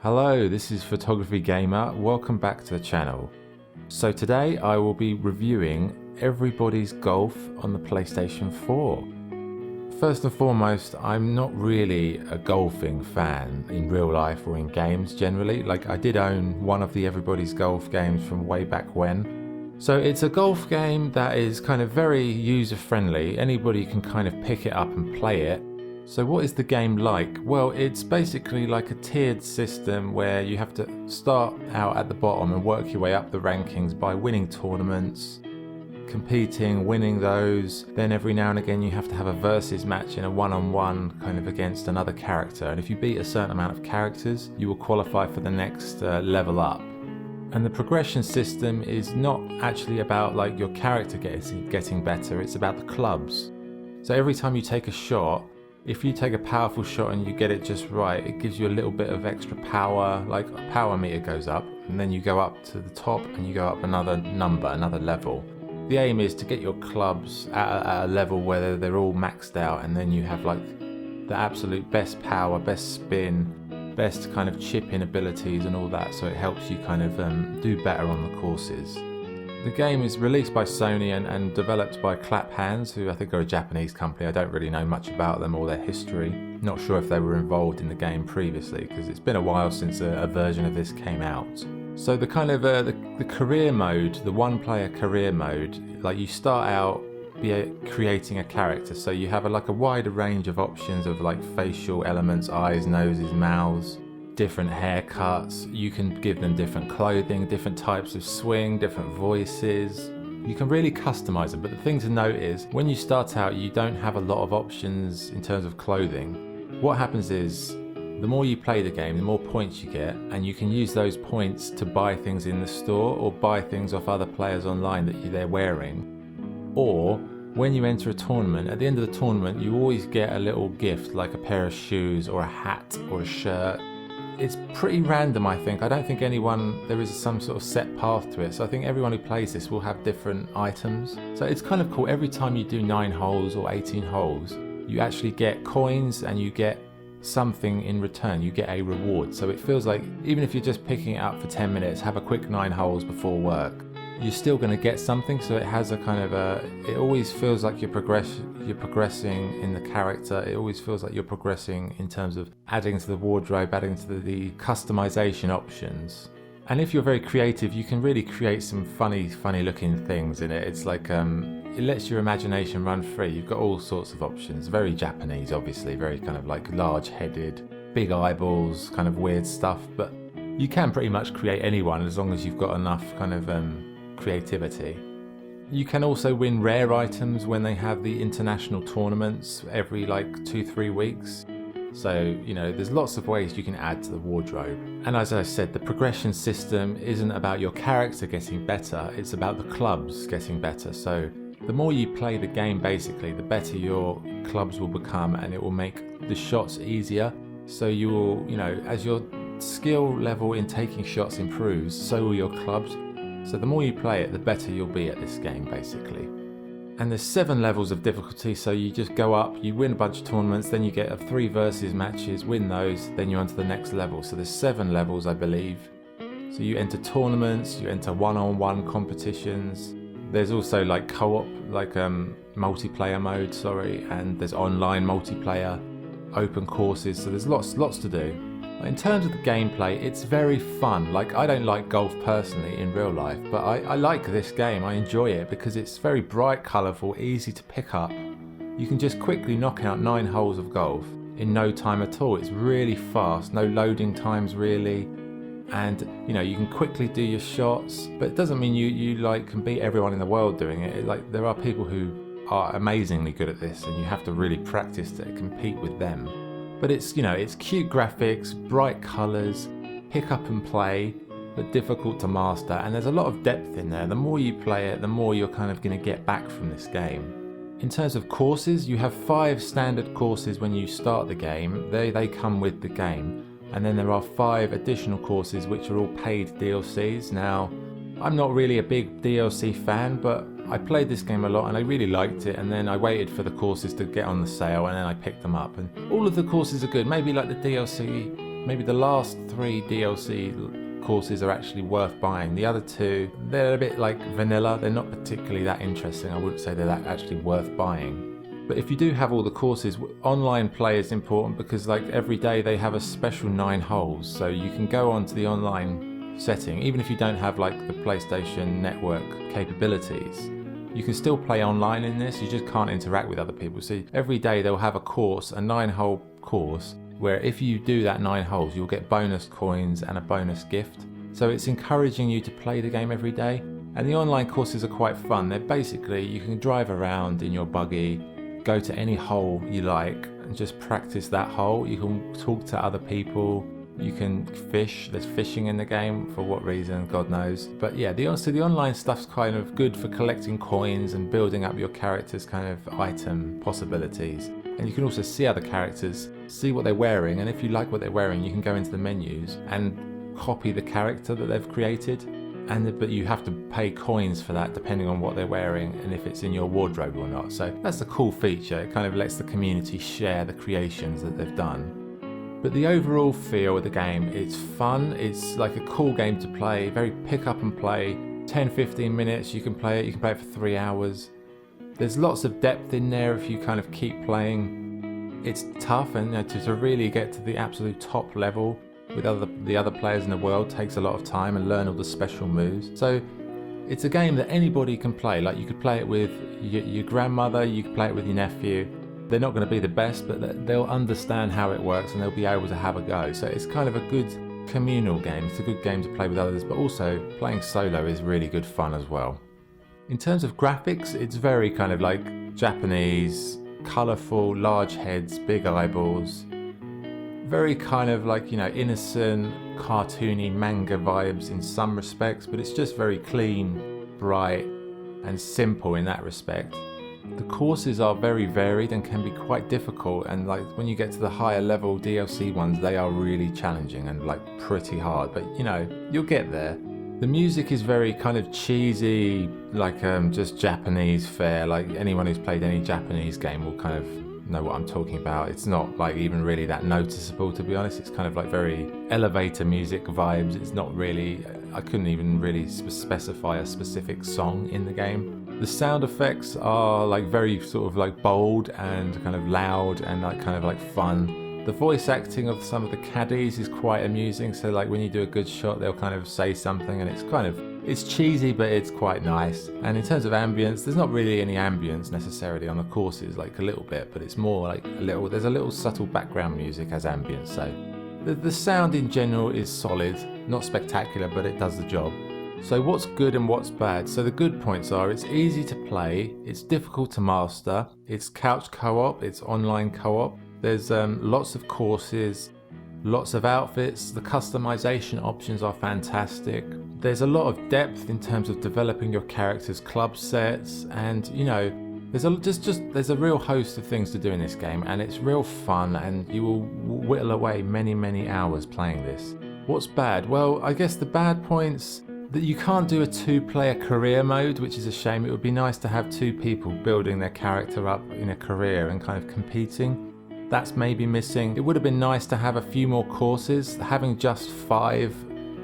Hello, this is Photography Gamer. Welcome back to the channel. So today I will be reviewing Everybody's Golf on the PlayStation 4. First and foremost, I'm not really a golfing fan in real life or in games generally. Like, I did own one of the Everybody's Golf games from way back when. So it's a golf game that is kind of very user friendly. Anybody can kind of pick it up and play it. So what is the game like? Well, it's basically like a tiered system where you have to start out at the bottom and work your way up the rankings by winning tournaments, competing, winning those. Then every now and again you have to have a versus match in a one-on-one kind of against another character. And if you beat a certain amount of characters, you will qualify for the next level up. And the progression system is not actually about like your character getting better, it's about the clubs. So every time you take a shot, if you take a powerful shot and you get it just right, it gives you a little bit of extra power, like a power meter goes up, and then you go up to the top and you go up another number, another level. The aim is to get your clubs at a level where they're all maxed out, and then you have like the absolute best power, best spin, best kind of chip-in abilities and all that, so it helps you kind of do better on the courses. The game is released by Sony and developed by Clap Hands, who I think are a Japanese company. I don't really know much about them or their history. Not sure if they were involved in the game previously, because it's been a while since a version of this came out. So the kind of the career mode, the one-player career mode, like you start out creating a character, so you have like a wider range of options of like facial elements, eyes, noses, mouths, different haircuts. You can give them different clothing, different types of swing, different voices. You can really customize them, but the thing to note is when you start out you don't have a lot of options in terms of clothing. What happens is the more you play the game, the more points you get, and you can use those points to buy things in the store or buy things off other players online that they're wearing. Or when you enter a tournament, at the end of the tournament you always get a little gift like a pair of shoes or a hat or a shirt. It's pretty random, I think. I don't think there is some sort of set path to it. So I think everyone who plays this will have different items. So it's kind of cool. Every time you do 9 holes or 18 holes, you actually get coins and you get something in return. You get a reward. So it feels like even if you're just picking it up for 10 minutes, have a quick 9 holes before work, you're still going to get something. So it has a kind of it always feels like you're progressing in the character. It always feels like you're progressing in terms of adding to the wardrobe, adding to the customization options. And if you're very creative, you can really create some funny looking things in it. It's like it lets your imagination run free. You've got all sorts of options. Very Japanese, obviously, very kind of like large headed, big eyeballs, kind of weird stuff, but you can pretty much create anyone as long as you've got enough kind of creativity. You can also win rare items when they have the international tournaments every like 2-3 weeks. So, you know, there's lots of ways you can add to the wardrobe. And as I said, the progression system isn't about your character getting better, it's about the clubs getting better. So the more you play the game, basically, the better your clubs will become, and it will make the shots easier. So you will, you know, as your skill level in taking shots improves, so will your clubs. So the more you play it, the better you'll be at this game, basically. And there's 7 levels of difficulty, so you just go up, you win a bunch of tournaments, then you get 3 versus matches, win those, then you're on to the next level. So there's 7 levels, I believe. So you enter tournaments, you enter one-on-one competitions. There's also like co-op, like multiplayer mode, and there's online multiplayer, open courses, so there's lots to do. In terms of the gameplay, it's very fun. Like, I don't like golf personally in real life, but I like this game. I enjoy it because it's very bright, colourful, easy to pick up. You can just quickly knock out 9 holes of golf in no time at all. It's really fast, no loading times really, and you know, you can quickly do your shots, but it doesn't mean you like can beat everyone in the world doing it. Like, there are people who are amazingly good at this, and you have to really practice to compete with them. But it's, you know, it's cute graphics, bright colours, pick up and play, but difficult to master, and there's a lot of depth in there. The more you play it, the more you're kind of going to get back from this game. In terms of courses, you have 5 standard courses when you start the game. They come with the game, and then there are 5 additional courses which are all paid DLCs. Now, I'm not really a big DLC fan, but I played this game a lot and I really liked it, and then I waited for the courses to get on the sale and then I picked them up, and all of the courses are good. Maybe like the DLC maybe the last 3 DLC courses are actually worth buying. The other 2, they're a bit like vanilla. They're not particularly that interesting. I wouldn't say they're that actually worth buying. But if you do have all the courses, online play is important because like every day they have a special 9 holes. So you can go onto the online setting, even if you don't have like the PlayStation Network capabilities. You can still play online in this, you just can't interact with other people. So every day they'll have a course, a 9-hole course, where if you do that 9 holes, you'll get bonus coins and a bonus gift. So it's encouraging you to play the game every day. And the online courses are quite fun. They're basically, you can drive around in your buggy, go to any hole you like and just practice that hole. You can talk to other people, you can fish. There's fishing in the game, for what reason, God knows. But yeah, the online stuff's kind of good for collecting coins and building up your character's kind of item possibilities. And you can also see other characters, see what they're wearing, and if you like what they're wearing, you can go into the menus and copy the character that they've created. But you have to pay coins for that depending on what they're wearing and if it's in your wardrobe or not. So that's a cool feature. It kind of lets the community share the creations that they've done. But the overall feel of the game, it's fun. It's like a cool game to play, very pick up and play. 10-15 minutes, you can play it for 3 hours. There's lots of depth in there if you kind of keep playing. It's tough, and to really get to the absolute top level with the other players in the world takes a lot of time, and learn all the special moves. So it's a game that anybody can play. Like you could play it with your grandmother, you could play it with your nephew. They're not going to be the best, but they'll understand how it works and they'll be able to have a go. So it's kind of a good communal game. It's a good game to play with others, but also playing solo is really good fun as well. In terms of graphics, it's very kind of like Japanese, colourful, large heads, big eyeballs. Very kind of like, innocent, cartoony manga vibes in some respects, but it's just very clean, bright, and simple in that respect. The courses are very varied and can be quite difficult, and like when you get to the higher level DLC ones, they are really challenging and like pretty hard, but you'll get there. The music is very kind of cheesy, like just Japanese fare. Like anyone who's played any Japanese game will kind of know what I'm talking about. It's not like even really that noticeable, to be honest. It's kind of like very elevator music vibes. It's not really, I couldn't even really specify a specific song in the game. The sound effects are like very sort of like bold and kind of loud and like kind of like fun. The voice acting of some of the caddies is quite amusing. So like when you do a good shot, they'll kind of say something, and it's cheesy, but it's quite nice. And in terms of ambience, there's not really any ambience necessarily on the courses, like a little bit, but it's more like there's a little subtle background music as ambience. So the sound in general is solid, not spectacular, but it does the job. So what's good and what's bad? So the good points are it's easy to play, it's difficult to master, it's couch co-op, it's online co-op. There's lots of courses, lots of outfits, the customization options are fantastic. There's a lot of depth in terms of developing your character's club sets, and there's a real host of things to do in this game, and it's real fun, and you will whittle away many hours playing this. What's bad? Well, I guess the bad points, that you can't do a 2-player career mode, which is a shame. It would be nice to have 2 people building their character up in a career and kind of competing. That's maybe missing. It would have been nice to have a few more courses. Having just 5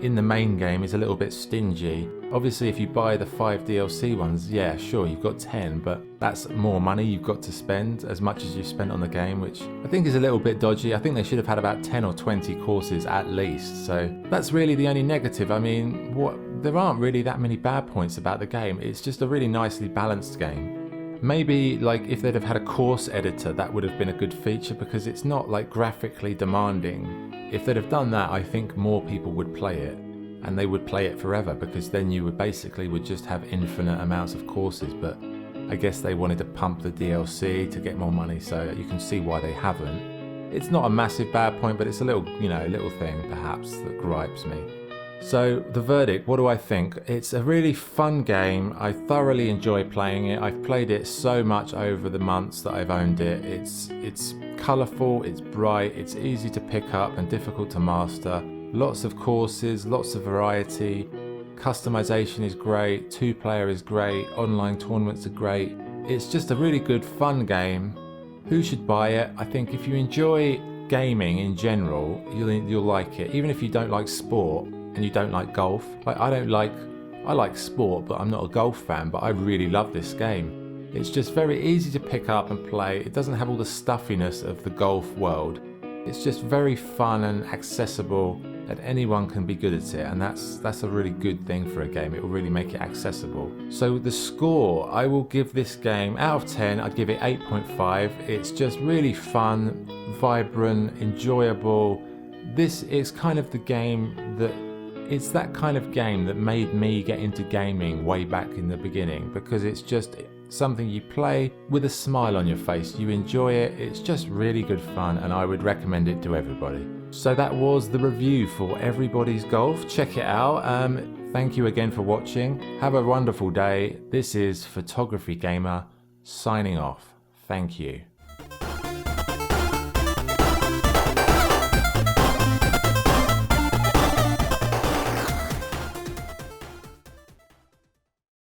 in the main game is a little bit stingy. Obviously, if you buy the 5 DLC ones, yeah, sure, you've got 10, but that's more money you've got to spend, as much as you've spent on the game, which I think is a little bit dodgy. I think they should have had about 10 or 20 courses at least. So that's really the only negative. I mean, there aren't really that many bad points about the game. It's just a really nicely balanced game. Maybe like if they'd have had a course editor, that would have been a good feature, because it's not like graphically demanding. If they'd have done that, I think more people would play it, and they would play it forever, because then you would just have infinite amounts of courses. But I guess they wanted to pump the DLC to get more money, so you can see why they haven't. It's not a massive bad point, but it's a little thing perhaps that gripes me. So the verdict, what do I think? It's a really fun game. I thoroughly enjoy playing it. I've played it so much over the months that I've owned it. It's colourful, it's bright, it's easy to pick up and difficult to master. Lots of courses, lots of variety. Customization is great, 2-player is great, online tournaments are great. It's just a really good fun game. Who should buy it? I think if you enjoy gaming in general, you'll like it. Even if you don't like sport and you don't like golf. Like I like sport, but I'm not a golf fan, but I really love this game. It's just very easy to pick up and play. It doesn't have all the stuffiness of the golf world. It's just very fun and accessible, and anyone can be good at it, and that's a really good thing for a game. It will really make it accessible. So the score, I will give this game, out of 10, I'd give it 8.5. It's just really fun, vibrant, enjoyable. This is kind of the game that, it's that kind of game that made me get into gaming way back in the beginning, because it's just something you play with a smile on your face. You enjoy it. It's just really good fun, and I would recommend it to everybody. So that was the review for Everybody's Golf. Check it out. Thank you again for watching. Have a wonderful day. This is Photography Gamer signing off. Thank you.